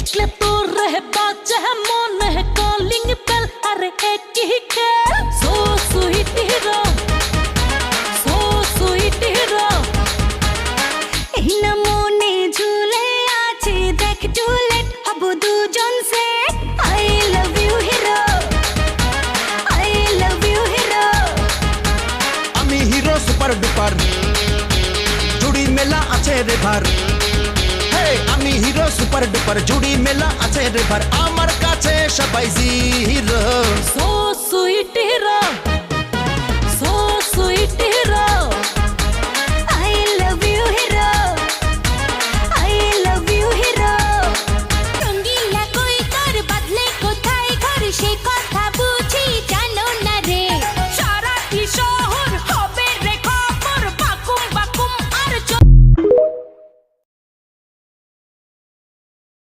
देखले तो रह बाजे है मन है कॉलिंग बेल अरे एक ही खेल सो स्वीट हीरो এই না মনে ঝুলে আছে দেখ ডুলেট হব দুজন say I love you hero আমি হিরো সুপার ডুপার জুড়ি মেলা আছে রে ভার হে আমি হিরো সুপার ডুপার জুড়ি মেলা আছে রে ভার আমার কাছে সবাই জিরো সো